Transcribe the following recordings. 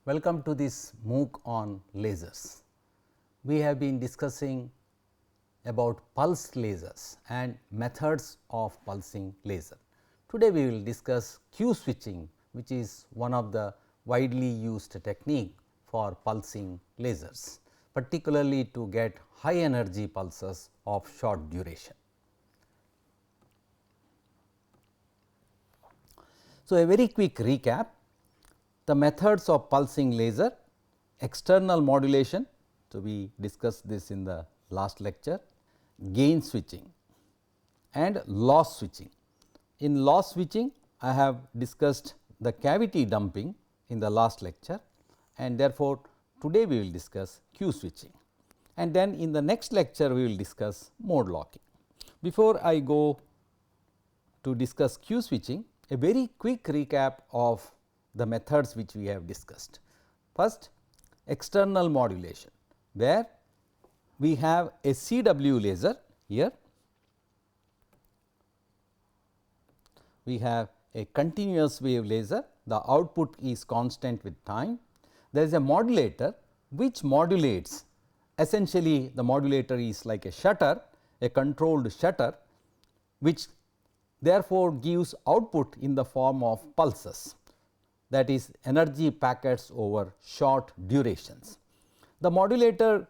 Welcome to this MOOC on lasers. We have been discussing about pulse lasers and methods of pulsing laser. Today we will discuss Q switching, which is one of the widely used technique for pulsing lasers, particularly to get high energy pulses of short duration. So, a very quick recap: the methods of pulsing laser, external modulation. So, we discussed this in the last lecture, gain switching and loss switching. In loss switching, I have discussed the cavity dumping in the last lecture, and therefore, today we will discuss Q switching, and then in the next lecture we will discuss mode locking. Before I go to discuss Q switching, a very quick recap of the methods which we have discussed. First, external modulation, where we have a CW laser here, we have a continuous wave laser, the output is constant with time. There is a modulator which modulates, essentially the modulator is like a shutter, a controlled shutter, which therefore gives output in the form of pulses, that is energy packets over short durations. The modulator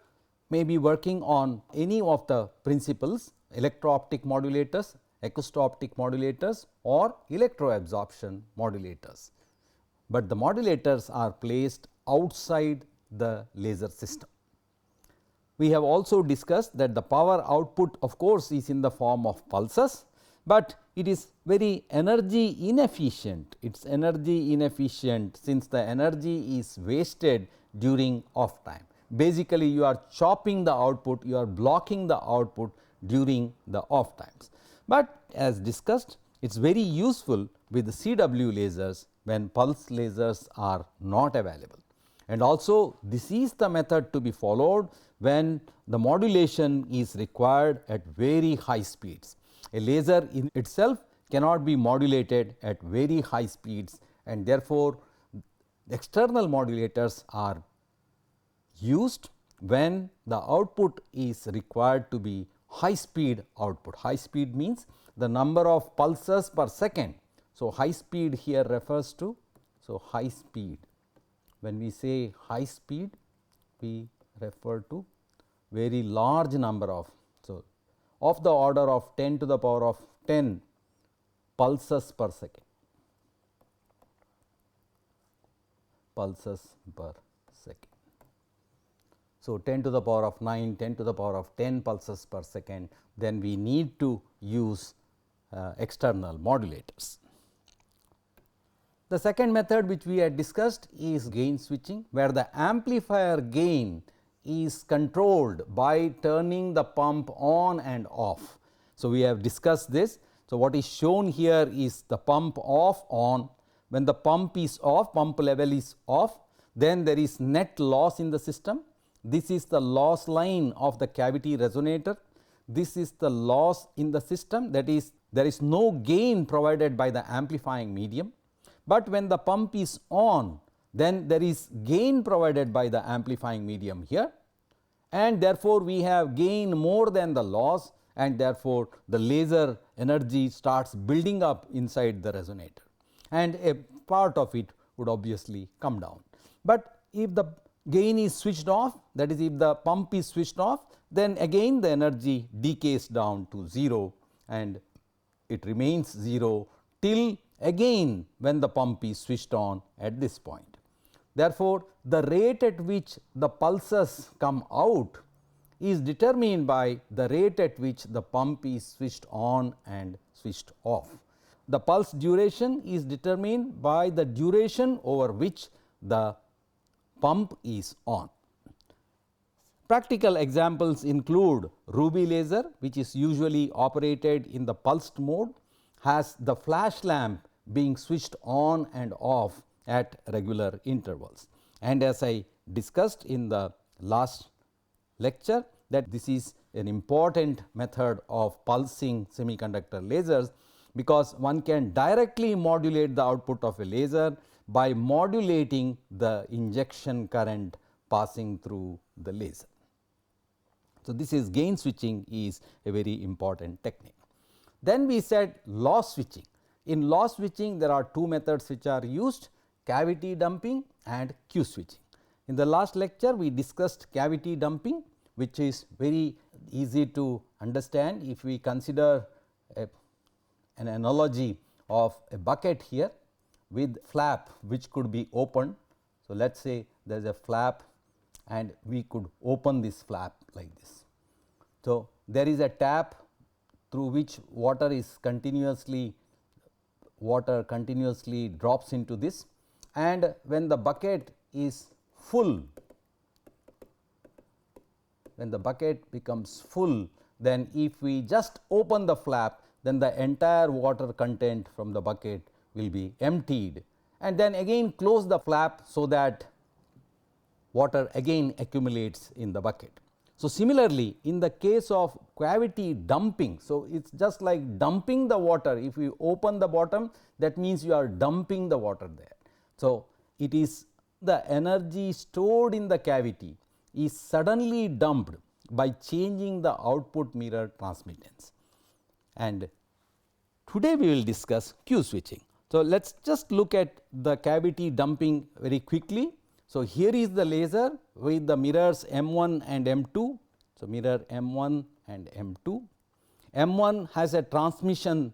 may be working on any of the principles, electro-optic modulators, acousto-optic modulators or electro-absorption modulators, but the modulators are placed outside the laser system. We have also discussed that the power output of course is in the form of pulses, but it is very energy inefficient. It is energy inefficient since the energy is wasted during off time. Basically, you are chopping the output, you are blocking the output during the off times. But as discussed, it is very useful with the CW lasers when pulse lasers are not available. And also this is the method to be followed when the modulation is required at very high speeds. A laser in itself cannot be modulated at very high speeds, and therefore, external modulators are used when the output is required to be high speed output. High speed means the number of pulses per second. So, high speed here refers to, so high speed. When we say high speed, we refer to very large number of, so of the order of 10 to the power of 10 pulses per second, pulses per second. So, 10 to the power of 9, 10 to the power of 10 pulses per second, then we need to use external modulators. The second method which we had discussed is gain switching, where the amplifier gain is controlled by turning the pump on and off. So, we have discussed this. So, what is shown here is the pump off on. When the pump is off, pump level is off, then there is net loss in the system. This is the loss line of the cavity resonator. This is the loss in the system, that is there is no gain provided by the amplifying medium. But when the pump is on, then there is gain provided by the amplifying medium here, and therefore, we have gain more than the loss, and therefore, the laser energy starts building up inside the resonator, and a part of it would obviously come down. But if the gain is switched off, that is if the pump is switched off, then again the energy decays down to 0 and it remains 0 till again when the pump is switched on at this point. Therefore, the rate at which the pulses come out is determined by the rate at which the pump is switched on and switched off. The pulse duration is determined by the duration over which the pump is on. Practical examples include ruby laser, which is usually operated in the pulsed mode, has the flash lamp being switched on and off at regular intervals. And as I discussed in the last lecture, that this is an important method of pulsing semiconductor lasers, because one can directly modulate the output of a laser by modulating the injection current passing through the laser. So, this is gain switching is a very important technique. Then we said loss switching. In loss switching there are two methods which are used, cavity dumping and Q switching. In the last lecture we discussed cavity dumping, which is very easy to understand if we consider an analogy of a bucket here with flap which could be opened. So, let us say there is a flap and we could open this flap like this. So, there is a tap through which water continuously drops into this, and when the bucket is full, when the bucket becomes full, then if we just open the flap, then the entire water content from the bucket will be emptied, and then again close the flap so that water again accumulates in the bucket. So, similarly in the case of cavity dumping, so it is just like dumping the water. If you open the bottom, that means you are dumping the water there. So, it is the energy stored in the cavity is suddenly dumped by changing the output mirror transmittance, and today we will discuss Q switching. So, let us just look at the cavity dumping very quickly. So, here is the laser with the mirrors M1 and M2. So, mirror M1 and M2. M1 has a transmission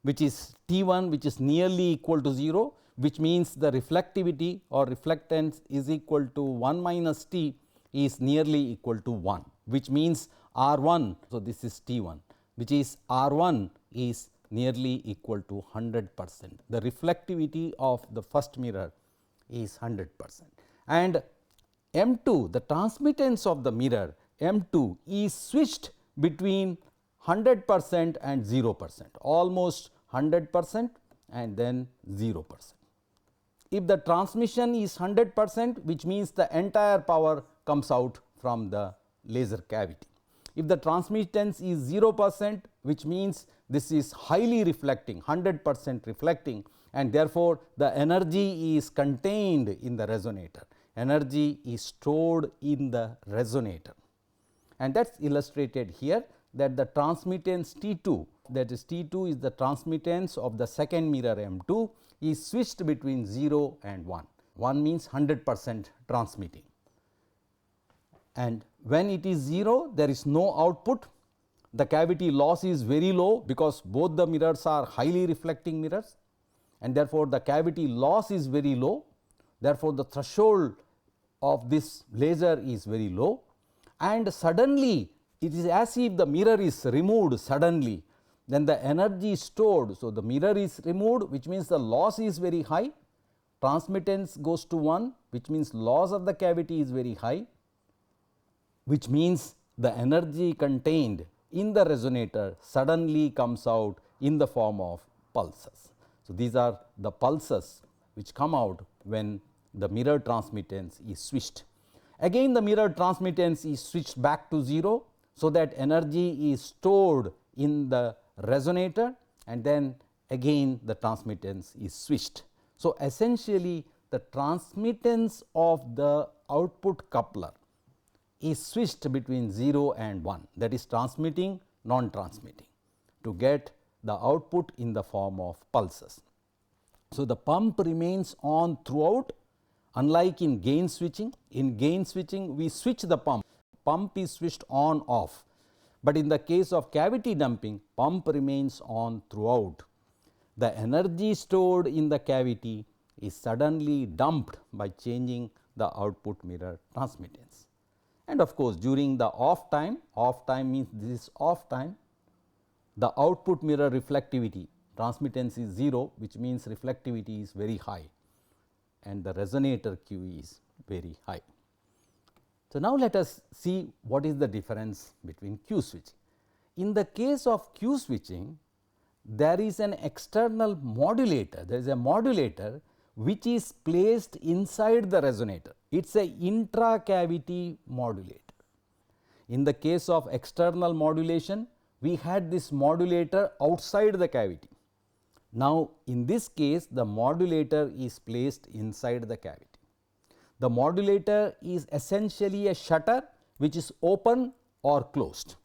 which is T1, which is nearly equal to 0, which means the reflectivity or reflectance is equal to 1 minus T is nearly equal to 1, which means R1. So, this is T1, which is R1 is nearly equal to 100%. The reflectivity of the first mirror is 100%. And M2, the transmittance of the mirror M2 is switched between 100% and 0%, almost 100% and then 0%. If the transmission is 100%, which means the entire power comes out from the laser cavity. If the transmittance is 0%, which means this is highly reflecting, 100% reflecting, and therefore, the energy is contained in the resonator, energy is stored in the resonator, and that is illustrated here, that the transmittance T2, that is T2 is the transmittance of the second mirror M2 is switched between 0 and 1. 1 means 100% transmitting, and when it is 0, there is no output. The cavity loss is very low because both the mirrors are highly reflecting mirrors, and therefore, the cavity loss is very low. Therefore, the threshold of this laser is very low, and suddenly it is as if the mirror is removed suddenly, then the energy stored. So, the mirror is removed, which means the loss is very high, transmittance goes to 1, which means loss of the cavity is very high, which means the energy contained in the resonator suddenly comes out in the form of pulses. So, these are the pulses which come out when the mirror transmittance is switched. Again the mirror transmittance is switched back to 0, so that energy is stored in the resonator, and then again the transmittance is switched. So, essentially the transmittance of the output coupler is switched between 0 and 1, that is transmitting, non-transmitting, to get the output in the form of pulses. So, the pump remains on throughout, unlike in gain switching. In gain switching we switch the pump is switched on off, but in the case of cavity dumping, pump remains on throughout. The energy stored in the cavity is suddenly dumped by changing the output mirror transmittance. And of course, during the off time means this is off time, the output mirror reflectivity transmittance is 0, which means reflectivity is very high and the resonator Q is very high. So, now let us see what is the difference between Q switching. In the case of Q switching, there is an external modulator, there is a modulator which is placed inside the resonator. It is a intra-cavity modulator. In the case of external modulation, we had this modulator outside the cavity. Now, in this case the modulator is placed inside the cavity. The modulator is essentially a shutter which is open or closed.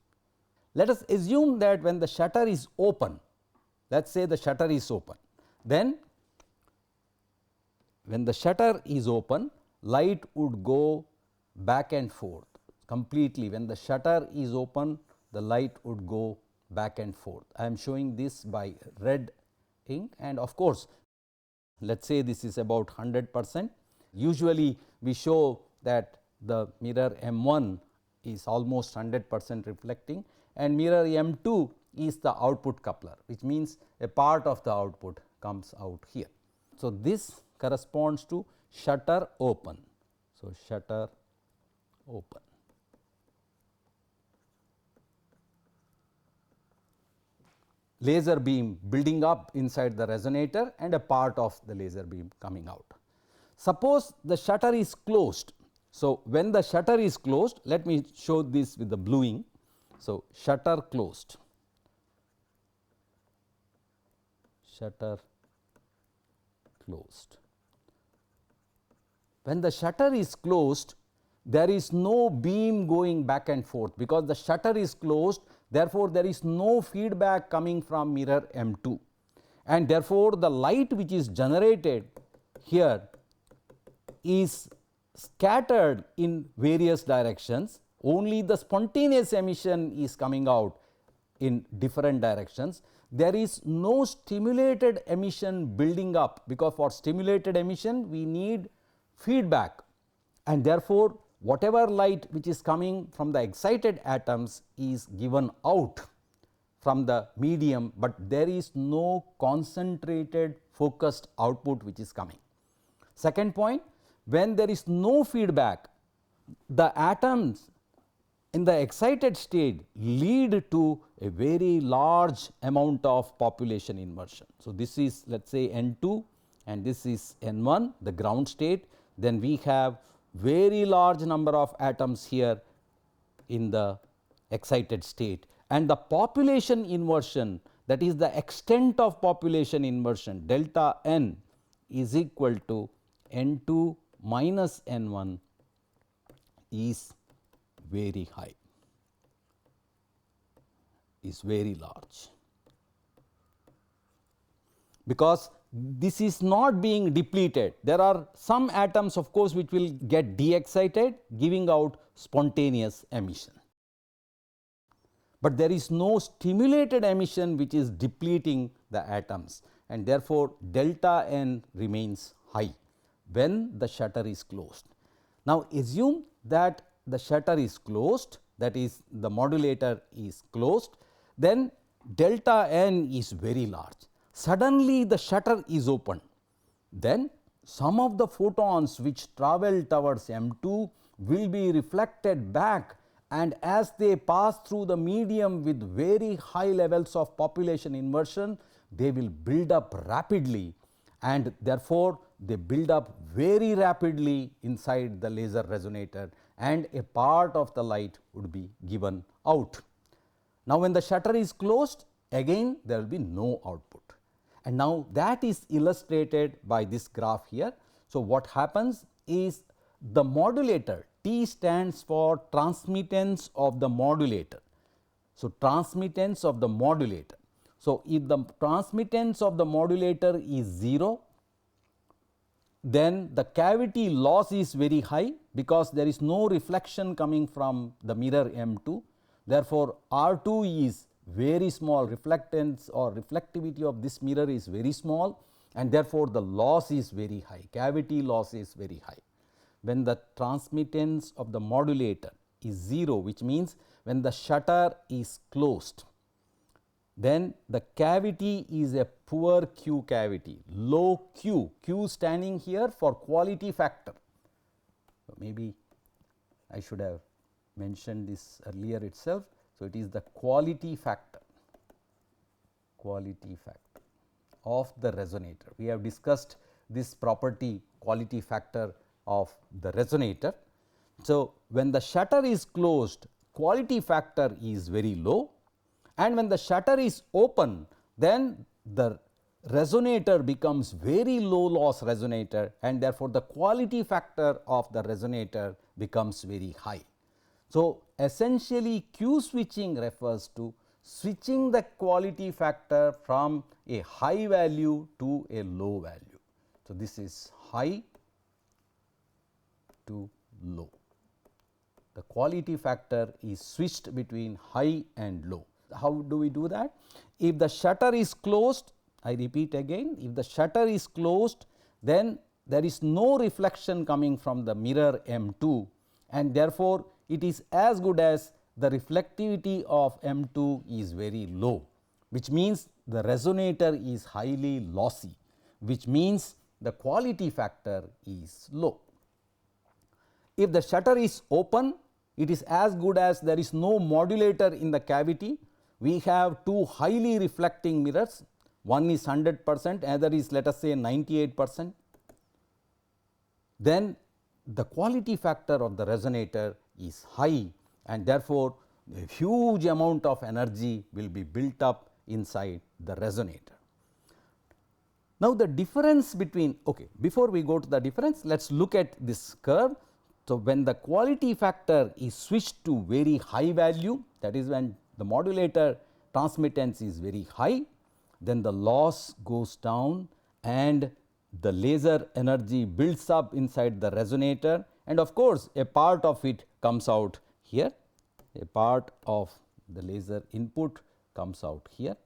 Let us assume that when the shutter is open, let us say the shutter is open, then when the shutter is open, light would go back and forth completely. When the shutter is open, the light would go back and forth. I am showing this by red ink, and of course, let us say this is about 100%. Usually we show that the mirror M1 is almost 100% reflecting, and mirror M2 is the output coupler, which means a part of the output comes out here. So, this corresponds to shutter open. So, shutter open. Laser beam building up inside the resonator and a part of the laser beam coming out. Suppose the shutter is closed. So, when the shutter is closed, let me show this with the bluing. So, shutter closed, shutter closed. When the shutter is closed, there is no beam going back and forth, because the shutter is closed. Therefore, there is no feedback coming from mirror M2, and therefore, the light which is generated here is scattered in various directions. Only the spontaneous emission is coming out in different directions. There is no stimulated emission building up, because for stimulated emission we need feedback, and therefore, whatever light which is coming from the excited atoms is given out from the medium, but there is no concentrated focused output which is coming. Second point, when there is no feedback, the atoms in the excited state lead to a very large amount of population inversion. So, this is let us say N2 and this is N1, the ground state. Then we have very large number of atoms here in the excited state, and the population inversion, that is the extent of population inversion, delta n is equal to N2 minus N1 is very high, is very large, because this is not being depleted. There are some atoms of course which will get de-excited, giving out spontaneous emission, but there is no stimulated emission which is depleting the atoms, and therefore, delta n remains high when the shutter is closed. Now, assume that the shutter is closed, that is the modulator is closed, then delta n is very large. Suddenly the shutter is opened, then some of the photons which travel towards M2 will be reflected back, and as they pass through the medium with very high levels of population inversion, they will build up rapidly, and therefore, they build up very rapidly inside the laser resonator, and a part of the light would be given out. Now, when the shutter is closed, again there will be no output, and now that is illustrated by this graph here. So, what happens is the modulator, T stands for transmittance of the modulator. So, transmittance of the modulator. So, if the transmittance of the modulator is 0, then the cavity loss is very high, because there is no reflection coming from the mirror M2. Therefore, R2 is very small, reflectance or reflectivity of this mirror is very small, and therefore, the loss is very high, cavity loss is very high. When the transmittance of the modulator is 0, which means when the shutter is closed, then the cavity is a poor Q cavity, low Q, Q standing here for quality factor. So, maybe I should have mentioned this earlier itself. So, it is the quality factor of the resonator. We have discussed this property, quality factor of the resonator. So, when the shutter is closed, quality factor is very low, and when the shutter is open, then the resonator becomes very low loss resonator, and therefore, the quality factor of the resonator becomes very high. So, essentially Q switching refers to switching the quality factor from a high value to a low value. So, this is high to low. The quality factor is switched between high and low. How do we do that? If the shutter is closed, I repeat again, if the shutter is closed, then there is no reflection coming from the mirror M2, and therefore, it is as good as the reflectivity of M2 is very low, which means the resonator is highly lossy, which means the quality factor is low. If the shutter is open, it is as good as there is no modulator in the cavity. We have two highly reflecting mirrors, one is 100%, other is let us say 98%. Then the quality factor of the resonator is high, and therefore, a huge amount of energy will be built up inside the resonator. Now, the difference between, before we go to the difference, let us look at this curve. So, when the quality factor is switched to very high value, that is when the modulator transmittance is very high, then the loss goes down and the laser energy builds up inside the resonator, and of course, a part of it comes out here, a part of the laser input comes out here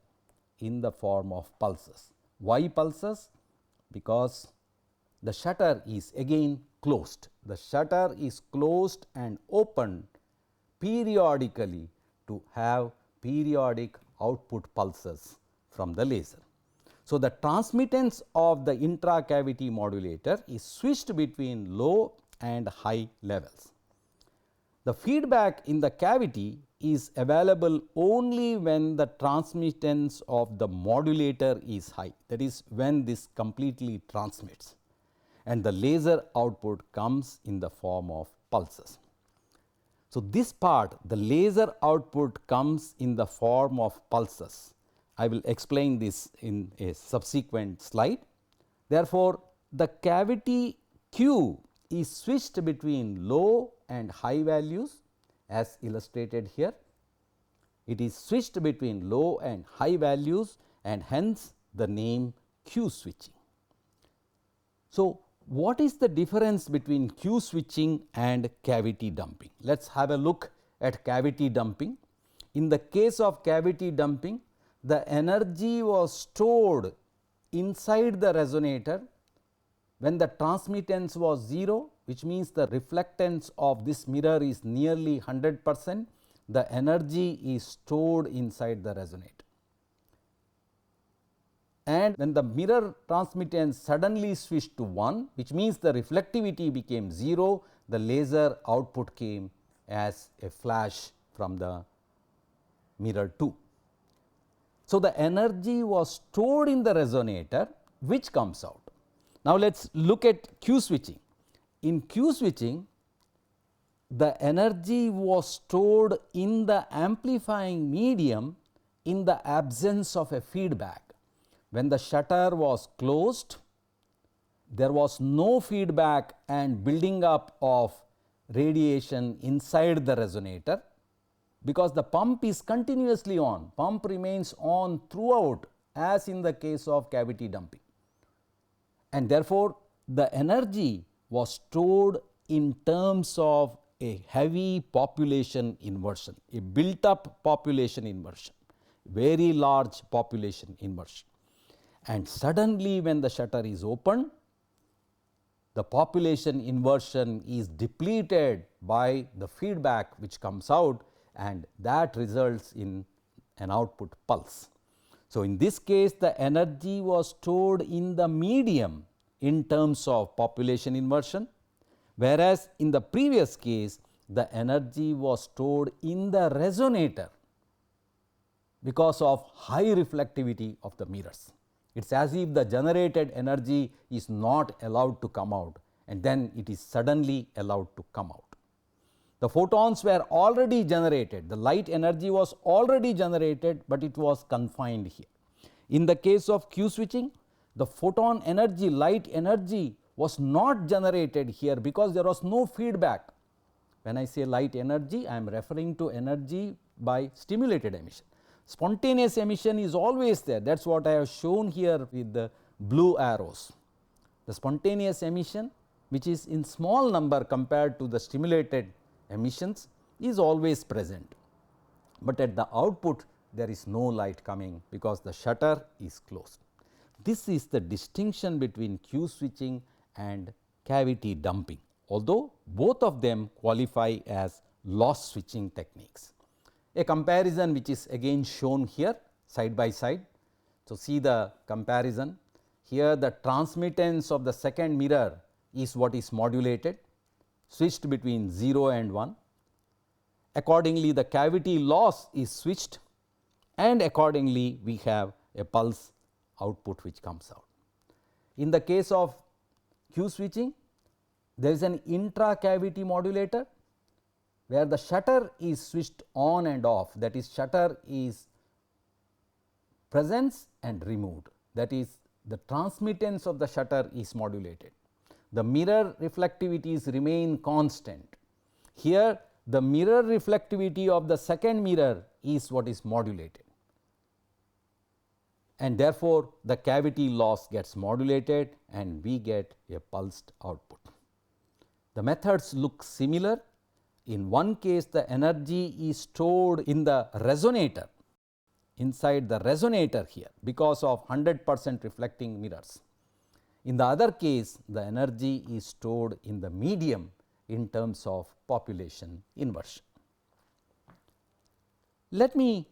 in the form of pulses. Why pulses? Because the shutter is again closed. The shutter is closed and opened periodically to have periodic output pulses from the laser. So, the transmittance of the intracavity modulator is switched between low and high levels. The feedback in the cavity is available only when the transmittance of the modulator is high, that is when this completely transmits, and the laser output comes in the form of pulses. So, this part, the laser output comes in the form of pulses. I will explain this in a subsequent slide. Therefore, the cavity Q is switched between low and high values as illustrated here. It is switched between low and high values, and hence the name Q switching. So, what is the difference between Q switching and cavity dumping? Let us have a look at cavity dumping. In the case of cavity dumping, the energy was stored inside the resonator when the transmittance was 0, which means the reflectance of this mirror is nearly 100%, the energy is stored inside the resonator. And when the mirror transmittance suddenly switched to 1, which means the reflectivity became 0, the laser output came as a flash from the mirror 2. So, the energy was stored in the resonator, which comes out. Now, let us look at Q switching. In Q switching, the energy was stored in the amplifying medium in the absence of a feedback. When the shutter was closed, there was no feedback and building up of radiation inside the resonator, because the pump is continuously on, pump remains on throughout, as in the case of cavity dumping, and therefore, the energy was stored in terms of a heavy population inversion, a built up population inversion, very large population inversion, and suddenly when the shutter is opened, the population inversion is depleted by the feedback which comes out, and that results in an output pulse. So, in this case, the energy was stored in the medium in terms of population inversion, whereas in the previous case the energy was stored in the resonator because of high reflectivity of the mirrors. It is as if the generated energy is not allowed to come out, and then it is suddenly allowed to come out. The photons were already generated, the light energy was already generated, but it was confined here. In the case of Q switching, the photon energy, light energy was not generated here because there was no feedback. When I say light energy, I am referring to energy by stimulated emission. Spontaneous emission is always there, that is what I have shown here with the blue arrows. The spontaneous emission, which is in small number compared to the stimulated emissions, is always present, but at the output there is no light coming because the shutter is closed. This is the distinction between Q switching and cavity dumping, although both of them qualify as loss switching techniques. A comparison which is again shown here side by side. So, see the comparison here, the transmittance of the second mirror is what is modulated, switched between 0 and 1. Accordingly, the cavity loss is switched, and accordingly we have a pulse output which comes out. In the case of Q switching, there is an intra cavity modulator where the shutter is switched on and off, that is shutter is presence and removed, that is the transmittance of the shutter is modulated. The mirror reflectivities remain constant. Here the mirror reflectivity of the second mirror is what is modulated, and therefore, the cavity loss gets modulated and we get a pulsed output. The methods look similar. In one case, the energy is stored in the resonator, inside the resonator here because of 100% reflecting mirrors. In the other case, the energy is stored in the medium in terms of population inversion. Let me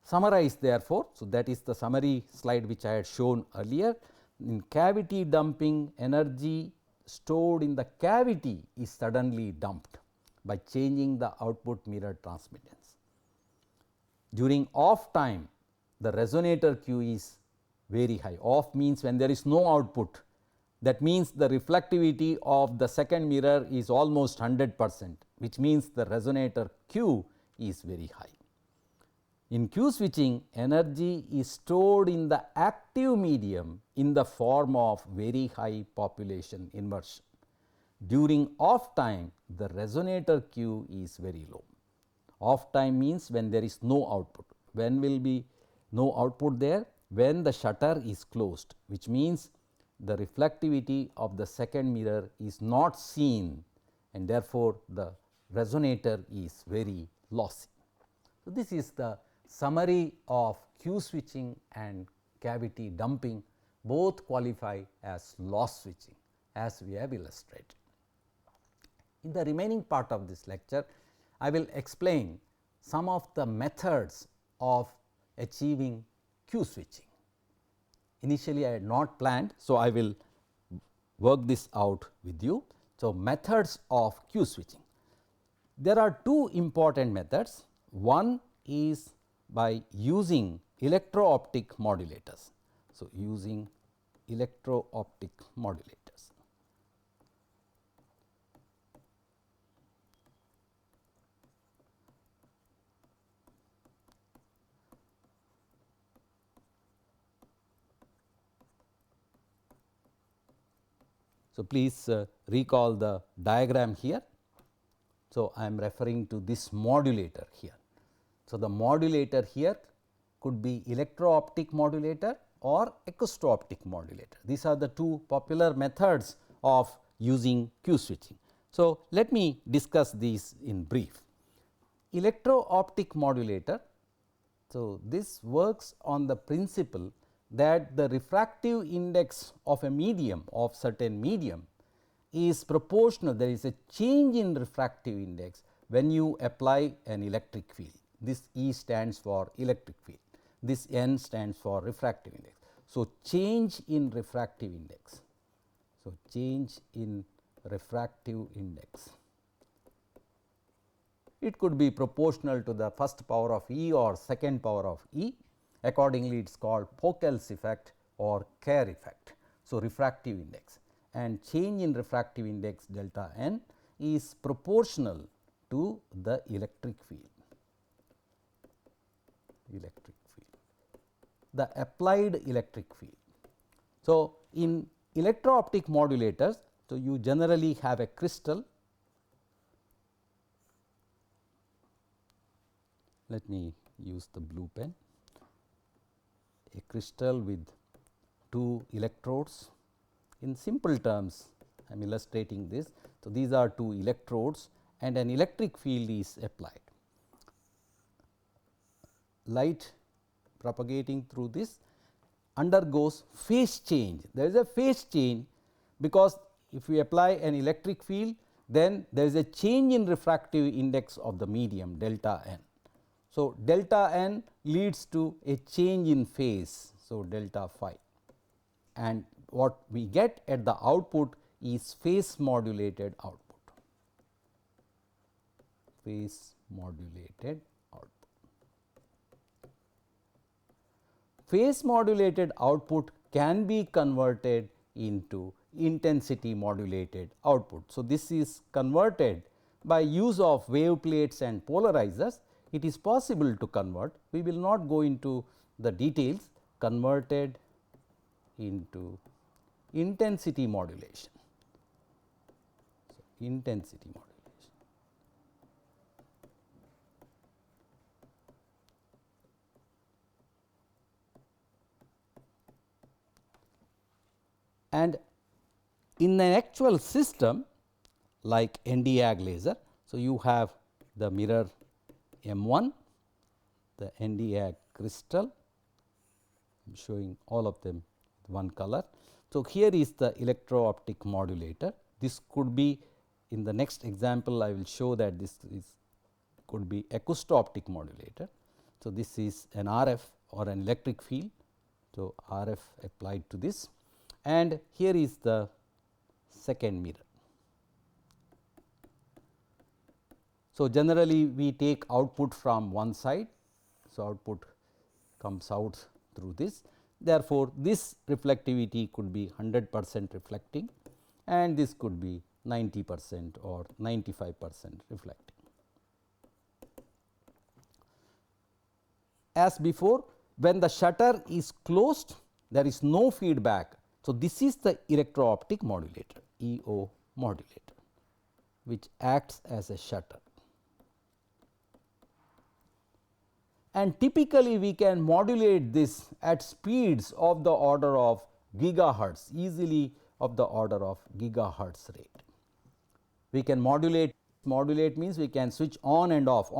summarize therefore. So, that is the summary slide which I had shown earlier. In cavity dumping, energy stored in the cavity is suddenly dumped by changing the output mirror transmittance. During off time, the resonator Q is very high. Off means when there is no output, that means the reflectivity of the second mirror is almost 100%, which means the resonator Q is very high. In Q switching, energy is stored in the active medium in the form of very high population inversion. During off time, the resonator Q is very low. Off time means when there is no output. When will be no output there? When the shutter is closed, which means the reflectivity of the second mirror is not seen, and therefore, the resonator is very lossy. So, this is the summary of Q switching and cavity dumping. Both qualify as loss switching, as we have illustrated. In the remaining part of this lecture, I will explain some of the methods of achieving Q switching. Initially, I had not planned, so I will work this out with you. So, methods of Q switching. There are two important methods. One is by using electro-optic modulators. So, using electro-optic modulators. So, please recall the diagram here. So, I am referring to this modulator here. So, the modulator here could be electro-optic modulator or acousto-optic modulator. These are the two popular methods of using Q switching. So, let me discuss these in brief. Electro-optic modulator. So, this works on the principle that the refractive index of a medium, of certain medium, is proportional. There is a change in refractive index when you apply an electric field. This E stands for electric field, this N stands for refractive index. So, change in refractive index. So, change in refractive index. It could be proportional to the first power of E or second power of E. Accordingly, it is called Pokel's effect or Kerr effect. So, refractive index, and change in refractive index delta n is proportional to the electric field. the applied electric field. So, in electro-optic modulators, so you generally have a crystal. Let me use the blue pen. A crystal with two electrodes. In simple terms, I am illustrating this. So, these are two electrodes and an electric field is applied. Light propagating through this undergoes phase change. There is a phase change because if we apply an electric field, then there is a change in refractive index of the medium delta n. So, delta n leads to a change in phase. So, delta phi, and what we get at the output is phase modulated output. Phase modulated output. Phase modulated output can be converted into intensity modulated output. So, this is converted by use of wave plates and polarizers. It is possible to convert, we will not go into the details, converted into intensity modulation. So, intensity modulation. And in an actual system like Nd:YAG laser, so you have the mirror M1, the Nd:YAG crystal, I am showing all of them with one color. So, here is the electro optic modulator. This could be, in the next example I will show that this is could be acousto optic modulator. So, this is an RF or an electric field. So, RF applied to this, and here is the second mirror. So, generally we take output from one side. So, output comes out through this. Therefore, this reflectivity could be 100% reflecting and this could be 90% or 95% reflecting. As before, when the shutter is closed, there is no feedback. So, this is the electro optic modulator, EO modulator, which acts as a shutter. And typically we can modulate this at speeds of the order of gigahertz, easily of the order of gigahertz rate. We can modulate means we can switch on and off,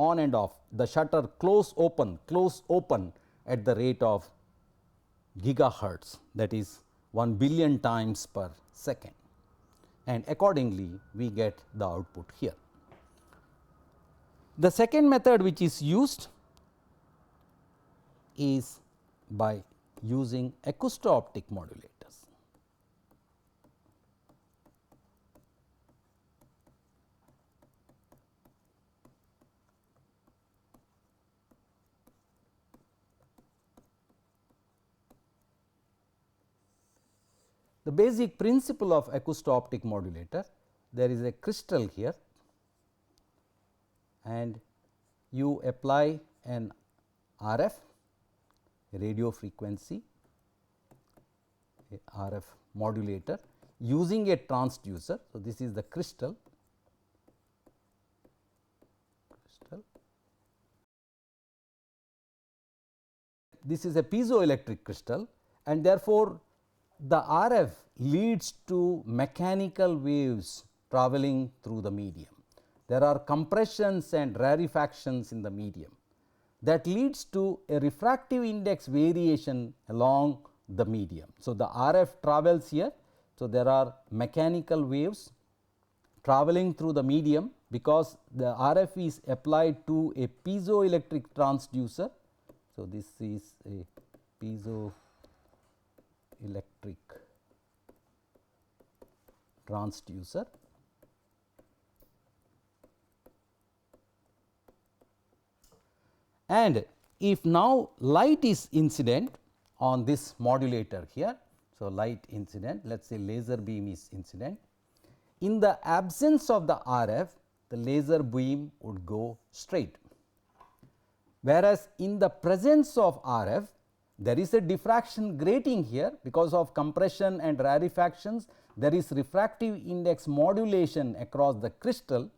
the shutter close open at the rate of gigahertz, that is 1 billion times per second, and accordingly we get the output here. The second method which is used is by using acousto optic modulators. The basic principle of acousto optic modulator, there is a crystal here and you apply an RF, radio frequency, a RF modulator using a transducer. So, this is the crystal. This is a piezoelectric crystal and therefore, the RF leads to mechanical waves traveling through the medium. There are compressions and rarefactions in the medium that leads to a refractive index variation along the medium. So, the RF travels here. So, there are mechanical waves traveling through the medium because the RF is applied to a piezoelectric transducer. So, this is a piezoelectric transducer. And if now light is incident on this modulator here. So, light incident, let us say laser beam is incident. In the absence of the RF, the laser beam would go straight, whereas in the presence of RF, There is a diffraction grating here because of compression and rarefactions. There is refractive index modulation across the crystal,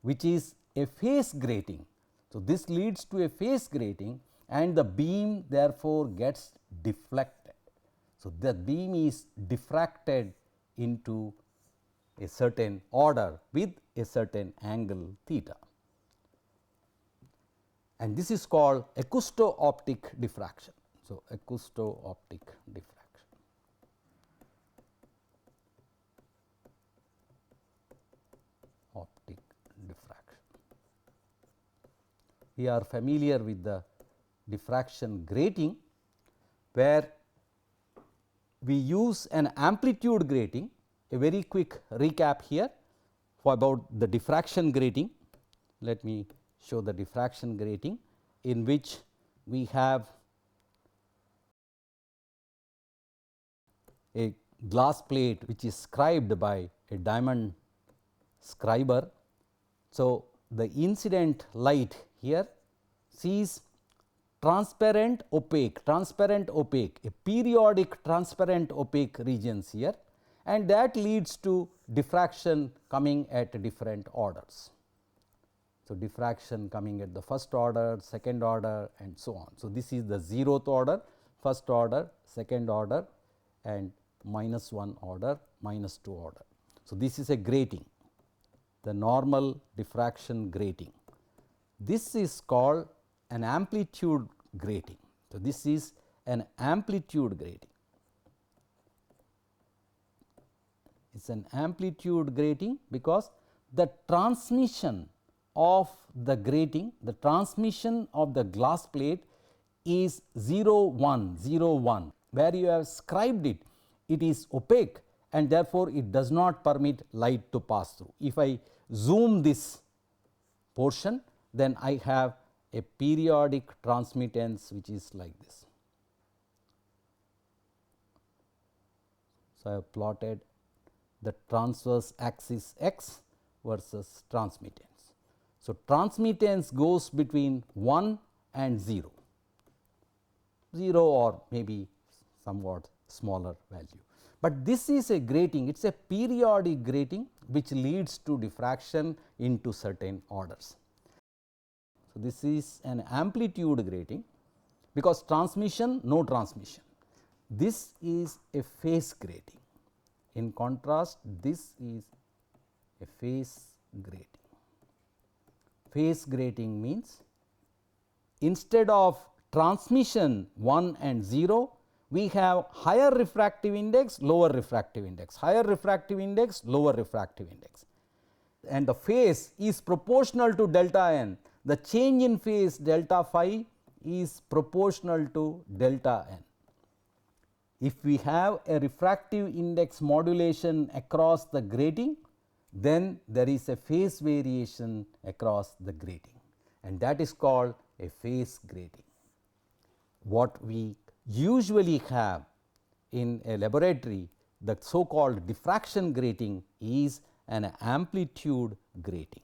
which is a phase grating. So, this leads to a phase grating and the beam therefore gets deflected. So, the beam is diffracted into a certain order with a certain angle theta, and this is called acousto-optic diffraction. So, acousto-optic diffraction. Optic diffraction. We are familiar with the diffraction grating, where we use an amplitude grating. A very quick recap here for about the diffraction grating. Let me show the diffraction grating, in which we have a glass plate which is scribed by a diamond scriber. So, the incident light here sees transparent opaque, a periodic transparent opaque regions here, and that leads to diffraction coming at different orders. So, diffraction coming at the first order, second order and so on. So, this is the 0th order, first order, second order and -1 order, -2 order. So, this is a grating, the normal diffraction grating. This is called an amplitude grating. So, this is an amplitude grating. It is an amplitude grating because the transmission of the grating, the transmission of the glass plate is 0 1 0 1, where you have scribed it, it is opaque and therefore, it does not permit light to pass through. If I zoom this portion, then I have a periodic transmittance which is like this. So, I have plotted the transverse axis x versus transmittance. So, transmittance goes between 1 and 0, 0 or maybe somewhat smaller value. But this is a grating, it is a periodic grating which leads to diffraction into certain orders. So, this is an amplitude grating because transmission, no transmission. This is a phase grating. In contrast, this is a phase grating. Phase grating means instead of transmission 1 and 0, we have higher refractive index, lower refractive index, higher refractive index, lower refractive index, and the phase is proportional to delta n. The change in phase delta phi is proportional to delta n. If we have a refractive index modulation across the grating, then there is a phase variation across the grating, and that is called a phase grating. What we usually have in a laboratory, the so called diffraction grating, is an amplitude grating,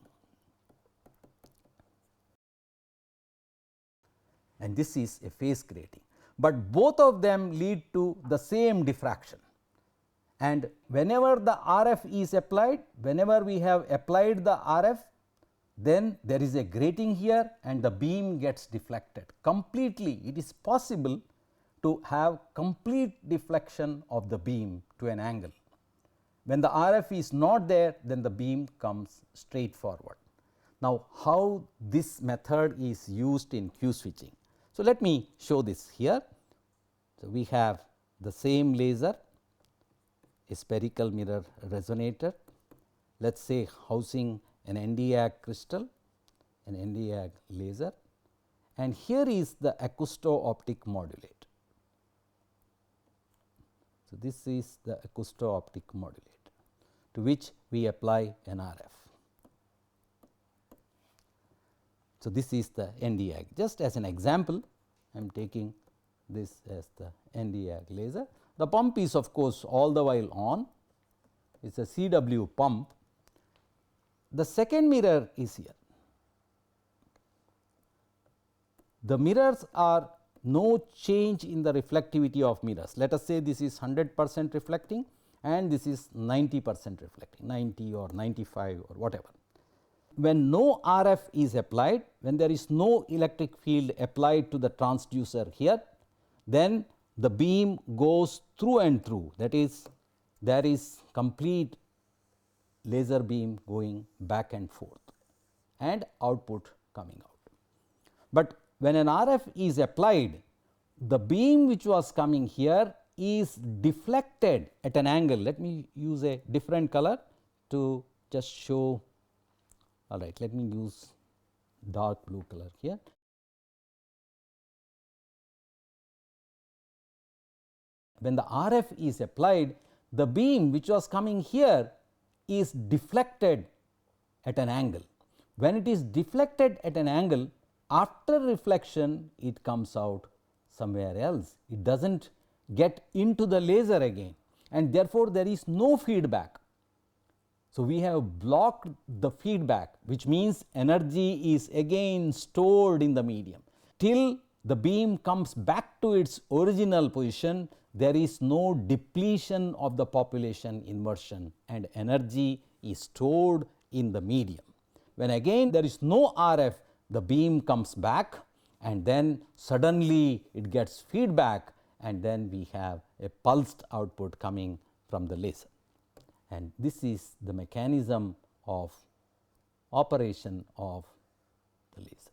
and this is a phase grating, but both of them lead to the same diffraction. And whenever the RF is applied, whenever we have applied the RF, then there is a grating here and the beam gets deflected completely. It is possible to have complete deflection of the beam to an angle. When the RF is not there, then the beam comes straight forward. Now, how this method is used in Q switching? So, let me show this here. So, we have the same laser, a spherical mirror resonator, let us say housing an Nd:YAG crystal, an Nd:YAG laser, and here is the acousto-optic modulator. So, this is the acousto-optic modulator to which we apply an RF. So, this is the Nd:YAG. Just as an example, I am taking this as the Nd:YAG laser. The pump is of course all the while on, it is a CW pump. The second mirror is here. The mirrors are no change in the reflectivity of mirrors. Let us say this is 100% reflecting and this is 90% reflecting, 90 or 95 or whatever. When no RF is applied, when there is no electric field applied to the transducer here, then the beam goes through and through, that is, there is complete laser beam going back and forth and output coming out. But when an RF is applied, the beam which was coming here is deflected at an angle. Let me use a different color to just show. All right, let me use dark blue color here. When the RF is applied, the beam which was coming here is deflected at an angle. When it is deflected at an angle, after reflection it comes out somewhere else. It does not get into the laser again, and therefore, there is no feedback. So, we have blocked the feedback, which means energy is again stored in the medium. Till the beam comes back to its original position, there is no depletion of the population inversion and energy is stored in the medium. When again there is no RF, the beam comes back and then suddenly it gets feedback, and then we have a pulsed output coming from the laser. And this is the mechanism of operation of the laser.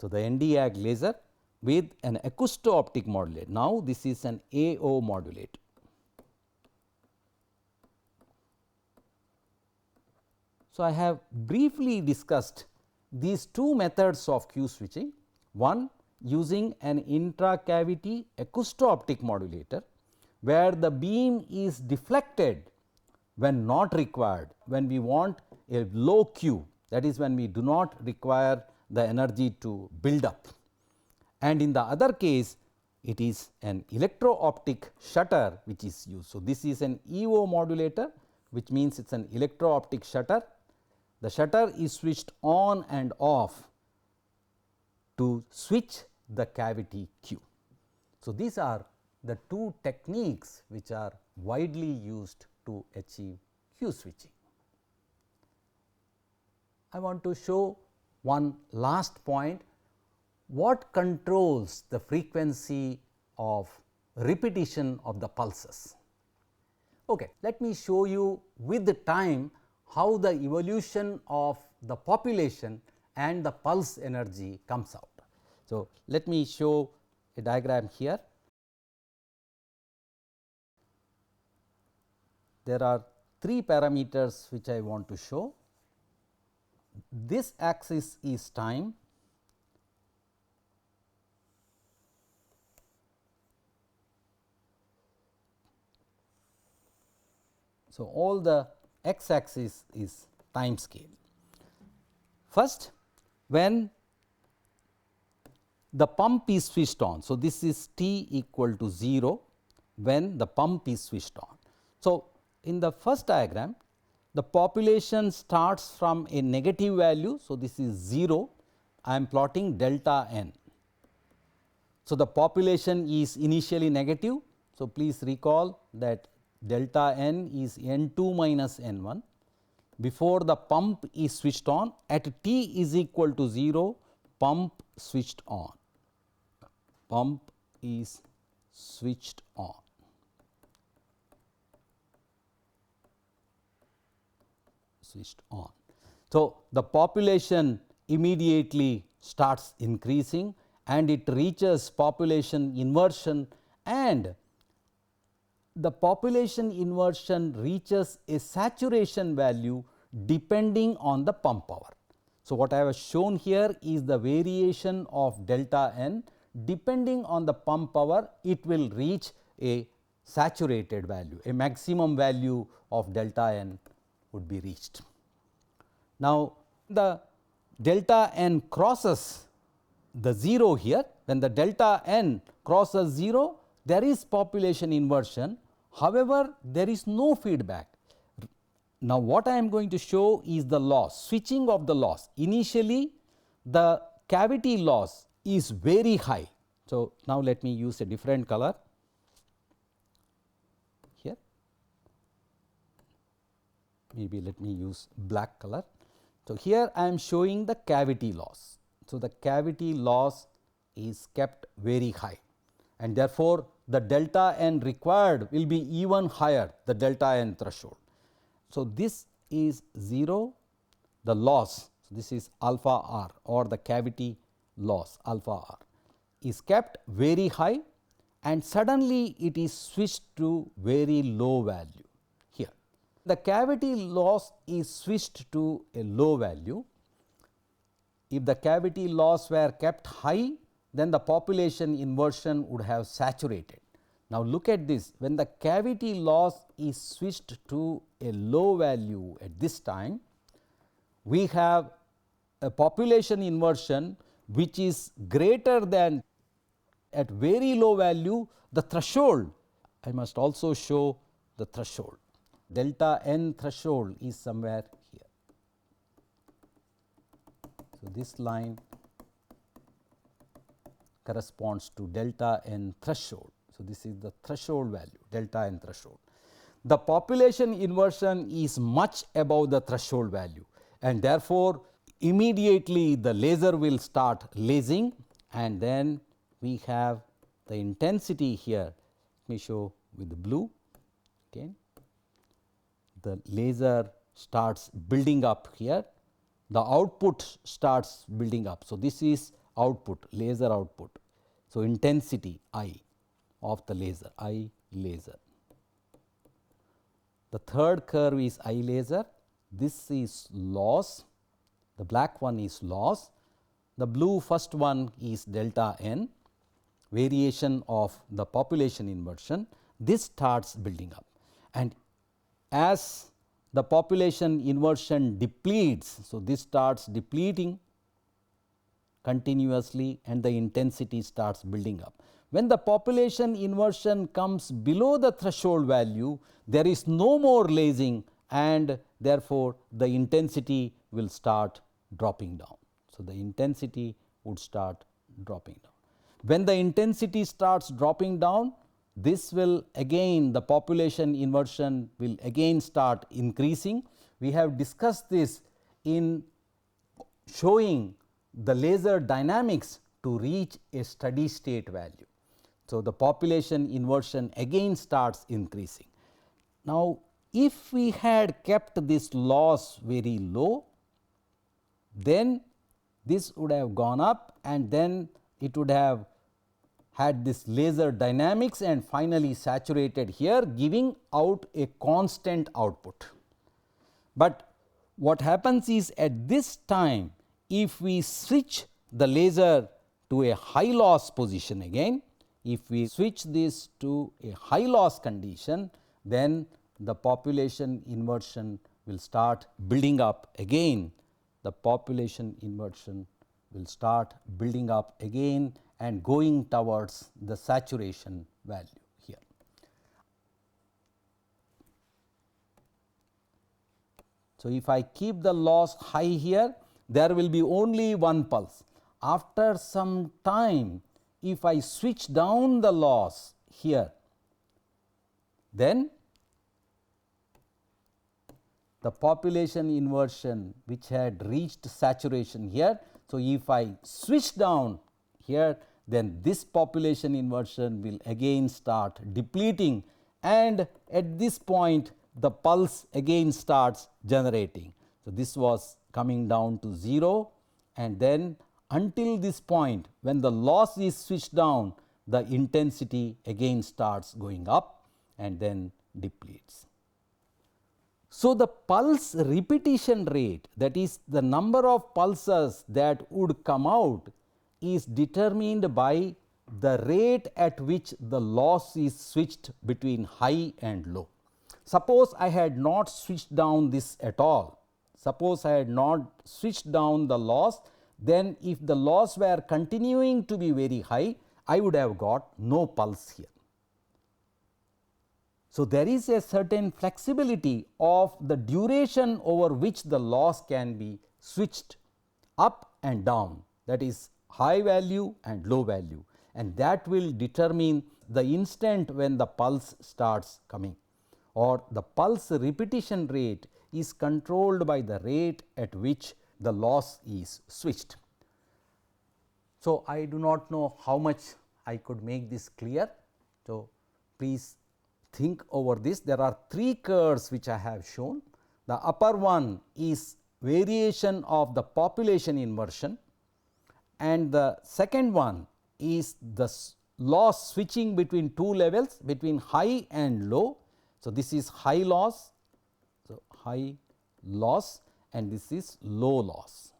So, the Nd:YAG laser with an acousto-optic modulator. Now, this is an AO modulator. So, I have briefly discussed these two methods of Q switching, one using an intracavity acousto-optic modulator, where the beam is deflected when not required, when we want a low Q, that is when we do not require the energy to build up. And in the other case, it is an electro-optic shutter which is used. So, this is an EO modulator, which means it is an electro-optic shutter. The shutter is switched on and off to switch the cavity Q. So, these are the two techniques which are widely used to achieve Q switching. I want to show one last point. What controls the frequency of repetition of the pulses? Okay, let me show you with the time how the evolution of the population and the pulse energy comes out. So, let me show a diagram here. There are three parameters which I want to show. This axis is time, so all the x axis is time scale. First, when the pump is switched on, so this is t equal to 0 when the pump is switched on. So, in the first diagram, the population starts from a negative value. So, this is 0, I am plotting delta n. So, the population is initially negative. So, please recall that delta n is n 2 minus n 1 before the pump is switched on. At t is equal to 0, pump switched on, pump is switched on. Switched on. So, the population immediately starts increasing and it reaches population inversion, and the population inversion reaches a saturation value depending on the pump power. So, what I have shown here is the variation of delta n. Depending on the pump power, it will reach a saturated value, a maximum value of delta n would be reached. Now, the delta n crosses the 0 here. When the delta n crosses 0, there is population inversion. However, there is no feedback. Now, what I am going to show is the loss, switching of the loss. Initially, the cavity loss is very high. So, now let me use a different color here, maybe let me use black color. So, here I am showing the cavity loss. So, the cavity loss is kept very high, and therefore, the delta n required will be even higher, the delta n threshold. So, this is 0, the loss, so this is alpha r or the cavity loss alpha r is kept very high, and suddenly it is switched to very low value here. The cavity loss is switched to a low value. If the cavity loss were kept high, then the population inversion would have saturated. Now, look at this, when the cavity loss is switched to a low value at this time, we have a population inversion which is greater than, at very low value, the threshold. I must also show the threshold. Delta n threshold is somewhere here. So, this line corresponds to delta n threshold. So, this is the threshold value, delta n threshold. The population inversion is much above the threshold value, and therefore, immediately the laser will start lasing, and then we have the intensity here. Let me show with the blue. Okay. The laser starts building up here, the output starts building up. So, this is output, laser output. So, intensity I of the laser, I laser. The third curve is I laser, this is loss, the black one is loss, the blue first one is delta n, variation of the population inversion. This starts building up, and as the population inversion depletes, so this starts depleting continuously and the intensity starts building up. When the population inversion comes below the threshold value, there is no more lasing, and therefore, the intensity will start dropping down. So, the intensity would start dropping down. When the intensity starts dropping down, this will again, the population inversion will again start increasing. We have discussed this in showing the laser dynamics to reach a steady state value. So, the population inversion again starts increasing. Now, if we had kept this loss very low, then this would have gone up, and then it would have had this laser dynamics and finally saturated here, giving out a constant output. But what happens is, at this time, if we switch the laser to a high loss position again, if we switch this to a high loss condition, then the population inversion will start building up again. The population inversion will start building up again and going towards the saturation value here. So, if I keep the loss high here, there will be only one pulse. After some time, if I switch down the loss here, then the population inversion which had reached saturation here. So, if I switch down here, then this population inversion will again start depleting, and at this point the pulse again starts generating. So, this was coming down to 0, and then until this point, when the loss is switched down, the intensity again starts going up and then depletes. So, the pulse repetition rate, that is the number of pulses that would come out, is determined by the rate at which the loss is switched between high and low. Suppose I had not switched down this at all, suppose I had not switched down the loss, then if the loss were continuing to be very high, I would have got no pulse here. So, there is a certain flexibility of the duration over which the loss can be switched up and down, that is high value and low value, and that will determine the instant when the pulse starts coming, or the pulse repetition rate is controlled by the rate at which the loss is switched. So, I do not know how much I could make this clear. So, please think over this. There are 3 curves which I have shown. The upper one is variation of the population inversion, and the second one is the loss switching between 2 levels, between high and low. So, this is high loss, so high loss, and this is low loss,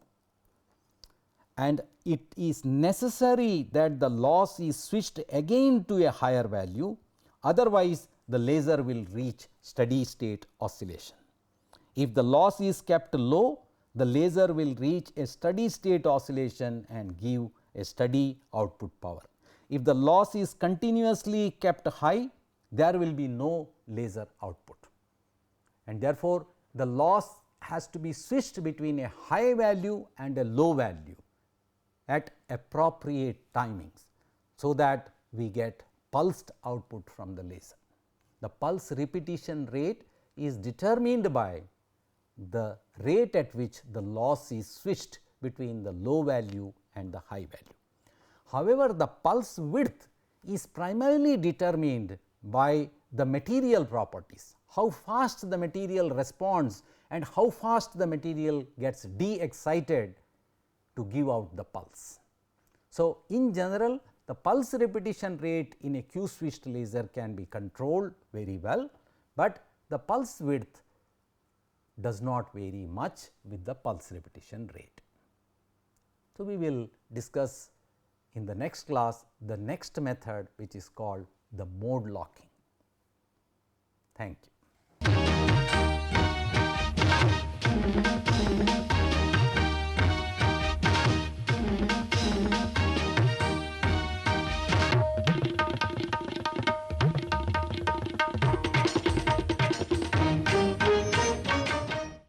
and it is necessary that the loss is switched again to a higher value, otherwise the laser will reach steady state oscillation. If the loss is kept low, the laser will reach a steady state oscillation and give a steady output power. If the loss is continuously kept high, there will be no laser output, and therefore, the loss has to be switched between a high value and a low value at appropriate timings, so that we get pulsed output from the laser. The pulse repetition rate is determined by the rate at which the loss is switched between the low value and the high value. However, the pulse width is primarily determined by the material properties, how fast the material responds and how fast the material gets de-excited to give out the pulse. So, in general, the pulse repetition rate in a Q switched laser can be controlled very well, but the pulse width does not vary much with the pulse repetition rate. So, we will discuss in the next class the next method, which is called the mode locking. Thank you.